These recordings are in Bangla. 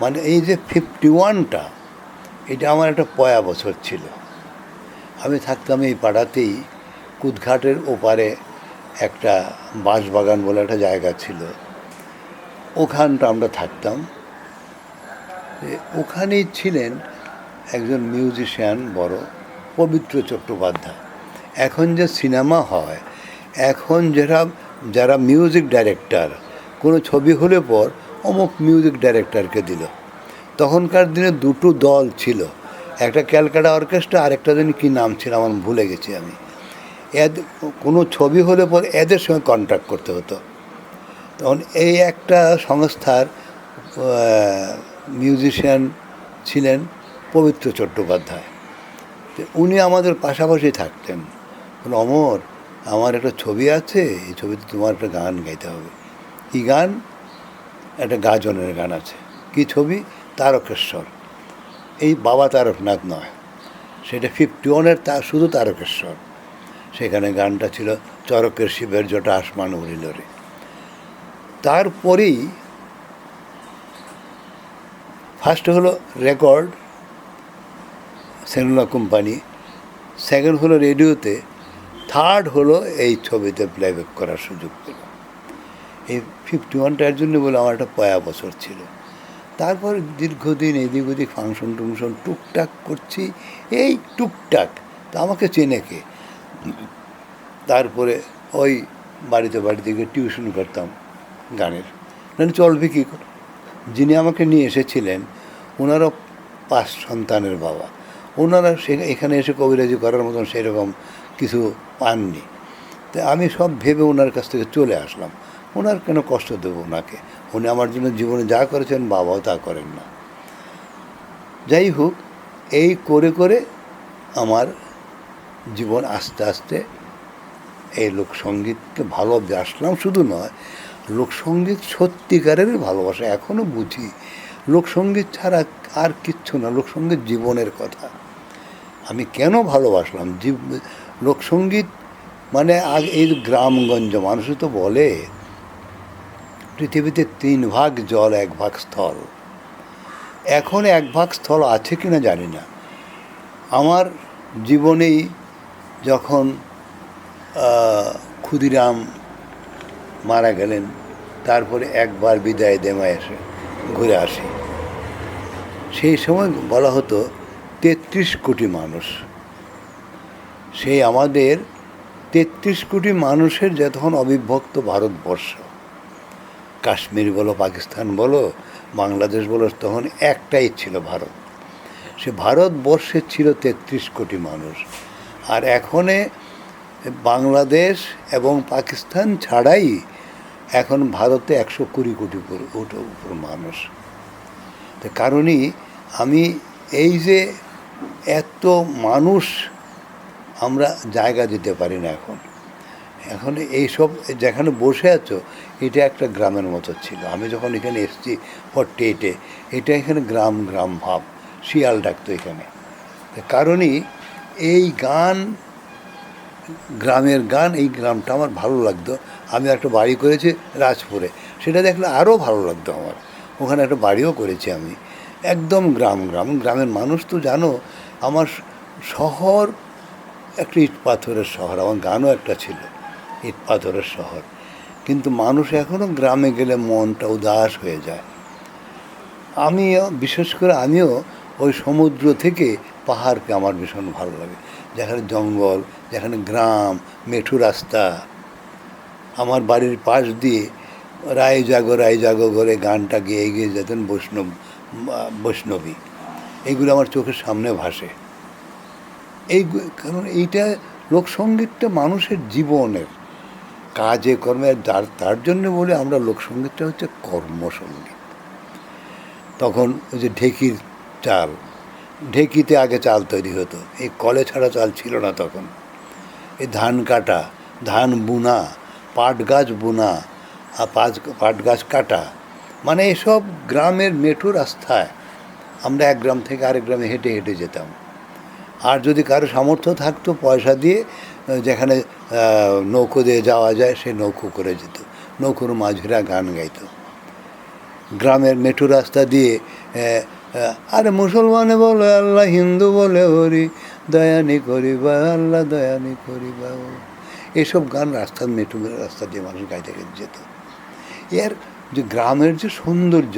মানে এই যে 51টা, এটা আমার একটা পয়া বছর ছিল। আমি থাকতাম এই পাড়াতেই, কুদঘাটের ওপারে একটা বাঁশবাগান বলে একটা জায়গা ছিল, ওখানটা আমরা থাকতাম। ওখানেই ছিলেন একজন মিউজিশিয়ান বড়, পবিত্র চট্টোপাধ্যায়। এখন যে সিনেমা হয়, এখন যারা মিউজিক ডাইরেক্টর, কোনো ছবি হলে পর অমুক মিউজিক ডাইরেক্টরকে দিল। তখনকার দিনে দুটো দল ছিল, একটা ক্যালকাটা অর্কেস্ট্রা, আর একটা দিন কী নাম ছিল আমার ভুলে গেছি আমি। কোনো ছবি হলে পর এদের সঙ্গে কন্ট্যাক্ট করতে হতো। তখন এই একটা সংস্থার মিউজিশিয়ান ছিলেন পবিত্র চট্টোপাধ্যায়। তো উনি আমাদের পাশাপাশি থাকতেন। বলে, অমর, আমার একটা ছবি আছে, এই ছবিতে তোমার একটা গান গাইতে হবে। কী গান? একটা গাজনের গান আছে। কী ছবি? তারকেশ্বর। এই বাবা তারকনাথ নয়, সেটা 51-এর শুধু তারকেশ্বর। সেখানে গানটা ছিল চরকের শিবের জটা আসমান উড়িল রে। তারপরেই ফার্স্ট হলো রেকর্ড, সেলুলা কোম্পানি, সেকেন্ড হলো রেডিওতে, থার্ড হলো এই ছবিতে প্লেব্যাক করার সুযোগ পেল। এই 51টার জন্য বলে আমার একটা পয়া বছর ছিল। তারপর দীর্ঘদিন এদিক ওদিক ফাংশন টুংশন টুকটাক করছি, এই টুকটাক। তা আমাকে চেনে কে? তারপরে ওই বাড়িতে গিয়ে টিউশন করতাম গানের, মানে চলবে কী করে। যিনি আমাকে নিয়ে এসেছিলেন, ওনারও 5 সন্তানের বাবা। ওনারা এখানে এসে কবিরাজি করার মতন সেরকম কিছু পাননি। তাই আমি সব ভেবে ওনার কাছ থেকে চলে আসলাম। ওনার কেন কষ্ট দেবো ওনাকে? উনি আমার জন্য জীবনে যা করেছেন, বাবাও তা করেন না। যাই হোক, এই করে করে আমার জীবন আস্তে আস্তে এই লোকসঙ্গীতকে ভালোবাসলাম। শুধু নয়, লোকসঙ্গীত সত্যিকারের ভালোবাসা এখনও বুঝি। লোকসঙ্গীত ছাড়া আর কিচ্ছু না, লোকসঙ্গীত জীবনের কথা। আমি কেন ভালোবাসলাম লোকসঙ্গীত? মানে এই গ্রামগঞ্জ মানুষও তো বলে পৃথিবীতে 3 ভাগ জল, 1 ভাগ স্থল। এখন 1 ভাগ স্থল আছে কি না জানি না। আমার জীবনেই যখন ক্ষুদিরাম মারা গেলেন, তারপরে একবার বিদায় দেমা এসে ঘুরে আসি। সেই সময় বলা হতো 33 কোটি মানুষ। সেই আমাদের 33 কোটি মানুষের যে তখন অবিভক্ত ভারতবর্ষ, কাশ্মীর বলো, পাকিস্তান বলো, বাংলাদেশ বলো, তখন একটাই ছিল ভারত। সে ভারতবর্ষে ছিল 33 কোটি মানুষ। আর এখনে বাংলাদেশ এবং পাকিস্তান ছাড়াই এখন ভারতে 120 কোটি উপর মানুষ। তো কারণই আমি এই যে এত মানুষ আমরা জায়গা দিতে পারি না এখন এইসব যেখানে বসে আছো, এটা একটা গ্রামের মতো ছিল। আমি যখন এখানে এসেছি 48-এ, এটা এখানে গ্রাম গ্রাম ভাব, শিয়াল ডাকতো এখানে। কারণই এই গান, গ্রামের গান, এই গ্রামটা আমার ভালো লাগতো। আমি একটা বাড়ি করেছি রাজপুরে, সেটা দেখলে আরও ভালো লাগতো আমার। ওখানে একটা বাড়িও করেছি আমি, একদম গ্রামের মানুষ তো জানো। আমার শহর একটা ইট পাথরের শহর, আমার গানও একটা ছিল ইট পাথরের শহর। কিন্তু মানুষ এখনও গ্রামে গেলে মনটা উদাস হয়ে যায়। বিশেষ করে আমিও ওই সমুদ্র থেকে পাহাড়কে আমার ভীষণ ভালো লাগে, যেখানে জঙ্গল, যেখানে গ্রাম, মেঠু রাস্তা। আমার বাড়ির পাশ দিয়ে রায় জাগো করে গানটা গেয়ে যেতেন বৈষ্ণবী। এইগুলো আমার চোখের সামনে ভাসে। কারণ এইটা লোকসঙ্গীতটা মানুষের জীবনের কাজে কর্মে, তার জন্য বলে আমরা লোকসঙ্গীতটা হচ্ছে কর্মসঙ্গীত। তখন ওই যে ঢেকির চাল, ঢেকিতে আগে চাল তৈরি হতো, এই কলে ছাড়া চাল ছিল না তখন। এই ধান কাটা, ধান বুনা, পাট গাছ বুনা, আর পাট গাছ কাটা, মানে এসব গ্রামের মেঠো রাস্তায় আমরা এক গ্রাম থেকে আরেক গ্রামে হেঁটে হেঁটে যেতাম। আর যদি কারো সামর্থ্য থাকতো, পয়সা দিয়ে যেখানে নৌকো দিয়ে যাওয়া যায়, সে নৌকো করে যেত, নৌকোর মাঝিরা গান গাইতো। গ্রামের মেঠো রাস্তা দিয়ে আরে মুসলমানে বলে আল্লাহ, হিন্দু বলে হরি, দয়ানি করিবা আল্লাহ, দয়ানি করিবা। এসব গান রাস্তার মেঠো রাস্তা দিয়ে মানুষ গাইতে গাইতে যেত। এর যে গ্রামের যে সৌন্দর্য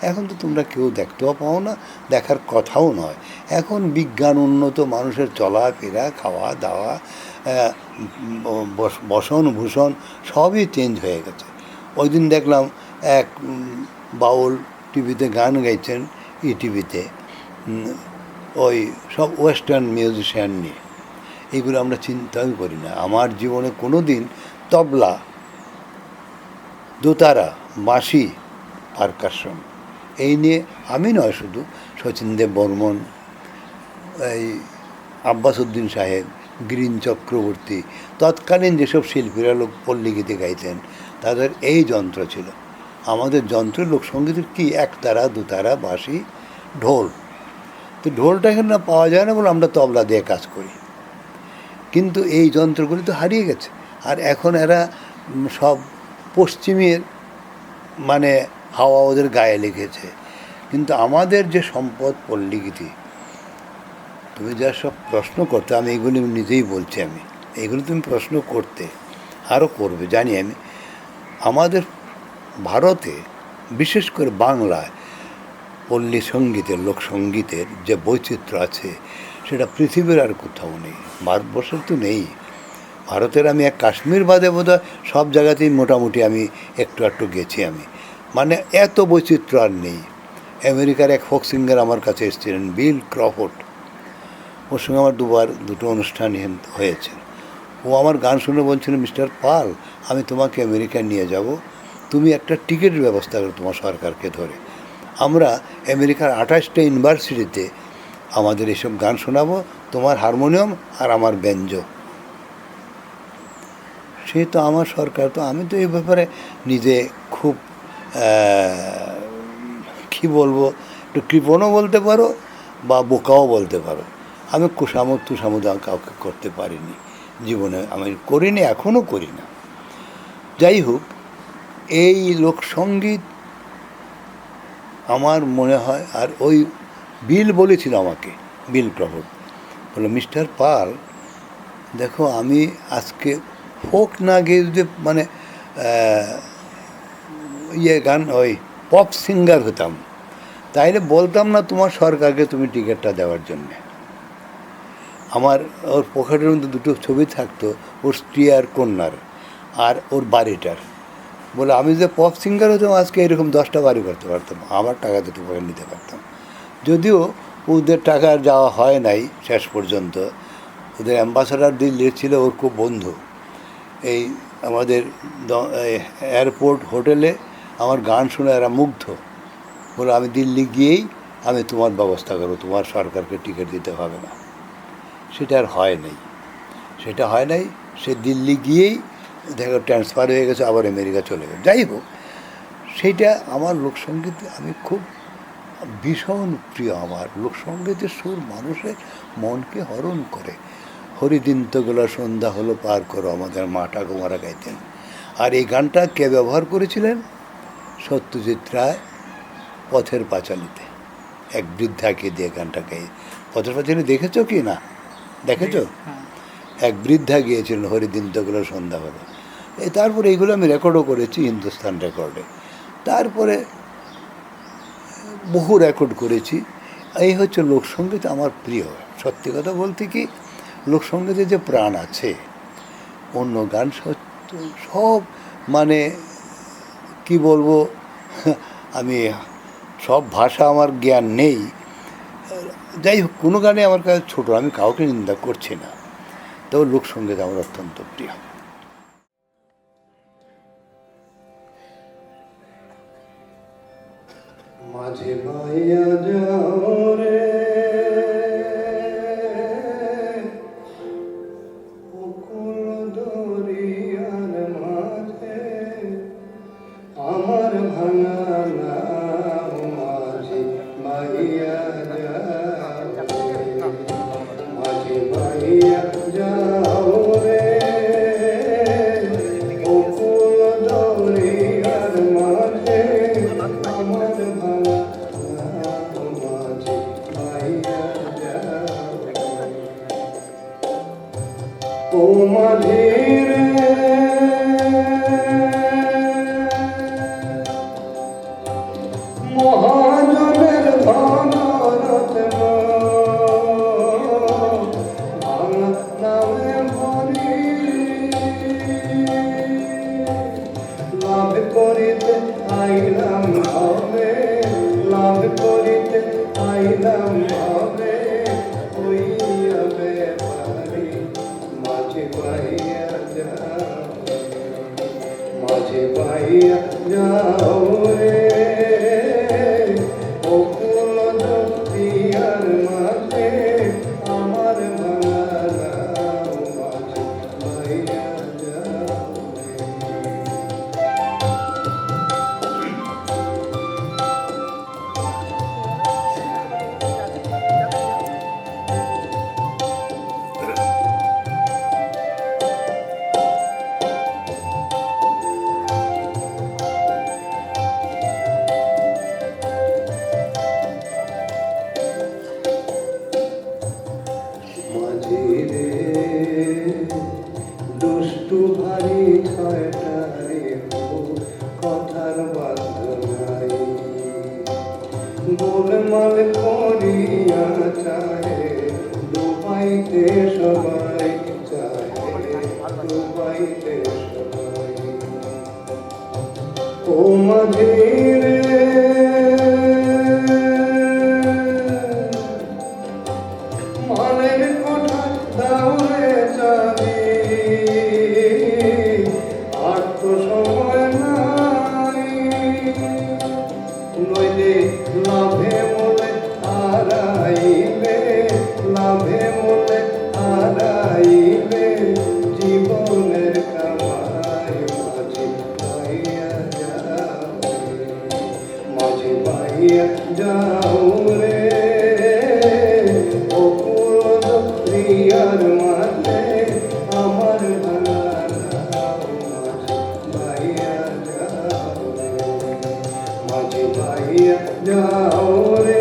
এখন তো তোমরা কেউ দেখতেও পাও না, দেখার কথাও নয়। এখন বিজ্ঞান উন্নত, মানুষের চলাফেরা, খাওয়া দাওয়া, বসন ভূষণ সবই চেঞ্জ হয়ে গেছে। ওই দিন দেখলাম এক বাউল টিভিতে গান গাইছেন, টিভিতে, ওই সব ওয়েস্টার্ন মিউজিশিয়ান নিয়ে। এগুলো আমরা চিন্তাই করি না। আমার জীবনে কোনো দিন তবলা, দোতারা, বাঁশি, পারকাশন এই নিয়ে আমি নয়, শুধু শচীন দেব বর্মন, এই আব্বাস উদ্দিন সাহেব, গিরিন চক্রবর্তী, তৎকালীন যেসব শিল্পীরা লোক পল্লীগীতি গাইতেন তাদের এই যন্ত্র ছিল। আমাদের যন্ত্র লোকসঙ্গীতের কি একতারা, দুতারা, বাঁশি, ঢোল। তো ঢোলটা এখানে না পাওয়া যায় না বলে আমরা তবলা দিয়ে কাজ করি। কিন্তু এই যন্ত্রগুলি তো হারিয়ে গেছে। আর এখন এরা সব পশ্চিমের মানে হাওয়া ওদের গায়ে লেগেছে। কিন্তু আমাদের যে সম্পদ পল্লীগীতি, তুমি যা সব প্রশ্ন করতে, আমি এগুলি নিজেই বলছি, আমি এগুলো তুমি প্রশ্ন করতে আরও করবে জানি আমি। আমাদের ভারতে বিশেষ করে বাংলায় পল্লী সঙ্গীতের, লোকসঙ্গীতের যে বৈচিত্র্য আছে সেটা পৃথিবীর আর কোথাও নেই, ভারতবর্ষের তো নেই। ভারতের আমি এক কাশ্মীর বাদে বোধহয় সব জায়গাতেই মোটামুটি আমি একটু একটু গেছি আমি, মানে এত বৈচিত্র্য আর নেই। আমেরিকার এক ফোক সিঙ্গার আমার কাছে এসেছিলেন, বিল ক্রফোর্ড, ওর সঙ্গে আমার দুটো অনুষ্ঠান হয়েছে। ও আমার গান শুনে বলছিল, মিস্টার পাল, আমি তোমাকে আমেরিকায় নিয়ে যাব, তুমি একটা টিকিটের ব্যবস্থা করো তোমার সরকারকে ধরে, আমরা আমেরিকার 28টা ইউনিভার্সিটিতে আমাদের এসব গান শোনাবো, তোমার হারমোনিয়াম আর আমার ব্যঞ্জো। সে তো আমার সরকার, তো আমি তো এই ব্যাপারে নিজে খুব কী বলবো, একটু কৃপণও বলতে পারো বা বোকাও বলতে পারো। আমি কুসামত তুসামত কাউকে করতে পারিনি জীবনে, আমি করিনি, এখনও করি না। যাই হোক, এই লোকসঙ্গীত আমার মনে হয়, আর ওই বিল বলেছিল আমাকে, বিল ক্রফোর্ড বললো, মিস্টার পাল দেখো, আমি আজকে ফোক না গিয়ে যদি মানে গান ওই পপ সিঙ্গার হতাম, তাইলে বলতাম না তোমার সরকারকে তুমি টিকিটটা দেওয়ার জন্যে। আমার ওর পকেটের মধ্যে দুটো ছবি থাকতো, ওর স্ত্রী আর কন্যার, আর ওর বাড়িটার। বলে আমি যে পপ সিঙ্গার হতাম আজকে এরকম 10টা বাড়ি করতে পারতাম, আমার টাকা দুটো পকেট নিতে পারতাম। যদিও ওদের টাকা যাওয়া হয় নাই শেষ পর্যন্ত। ওদের অ্যাম্বাসাডার দিল্লির ছিল ওর খুব বন্ধু। এই আমাদের এয়ারপোর্ট হোটেলে আমার গান শুনে এরা মুগ্ধ। বলে আমি দিল্লি গিয়েই আমি তোমার ব্যবস্থা করবো, তোমার সরকারকে টিকিট দিতে হবে না। সেটা আর হয় নাই, সেটা হয় নাই। সে দিল্লি গিয়েই দেখো ট্রান্সফার হয়ে গেছে, আবার আমেরিকা চলে গেছে। যাই হোক, সেইটা আমার লোকসঙ্গীত আমি খুব ভীষণ প্রিয়। আমার লোকসঙ্গীতের সুর মানুষের মনকে হরণ করে। হরিদিন্তগুলো সন্ধ্যা হলো পার করো, আমাদের মা ঠাকুমারা গাইতেন। আর এই গানটা কে ব্যবহার করেছিলেন? সত্যজিৎ রায় পথের পাঁচালীতে এক বৃদ্ধাকে দিয়ে গানটা গাই। পথের পাঁচালী দেখেছো কি না? দেখেছো? এক বৃদ্ধা গিয়েছিলেন হরিদিন্তগুলো সন্ধ্যা হলো। তারপরে এইগুলো আমি রেকর্ডও করেছি হিন্দুস্তান রেকর্ডে। তারপরে বহু রেকর্ড করেছি। এই হচ্ছে লোকসঙ্গীত আমার প্রিয়। সত্যি কথা বলতে কি, লোকসঙ্গীতে যে প্রাণ আছে, অন্য গান সব মানে কি বলবো, আমি সব ভাষা আমার জ্ঞান নেই। যাই হোক, কোনো গানে আমার কাছে ছোটো, আমি কাউকে নিন্দা করছি না, তবে লোকসঙ্গীত আমার অত্যন্ত প্রিয়। মাঝে মাইয়া যাও রে বকুল দরিয়ার মাঝে, আমার ভাঙা নাম মাঝে মাইয়া যাও রে, মাঝে মাইয়া যাও রে বকুল দরিয়ার মাঝে, আমার ও মাঝিরে মহাজনের ধন রত্ন ভাঙা নামে ভরি লাভ করিতে আইলাম ভাবে লাভ করিতে আইলাম ভাবে হইয়া ব্যাপারি মাঝে পাইয়া যাও মাঝে পাইয়া যাও রে অকুল দরিয়ার মাঝে আমার ভাঙা নাও মাঝে পাইয়া যাও রে। মাঝিরে দুষ্টু ভারী ছয়টারে কথার বাধ্য নাই গোলমাল করিয়া চাহে ডুবাইতে সবাই চাহে ডুবাইতে সবাই ও মাঝিরে মানের কোঠা দাউরে চাবি আর তো সময় নাই নইলে লাভে মোলে হারাইবে লাভে মোলে হারাইবে জীবনের কামাই মাঝে পাইয়া যাও মাঝে পাইয়া যাও রে প্রিয়ার মাঝে আমার ভাঙা নাও মাঝে পাইয়া যাও রে মাঝে পাইয়া যাও রে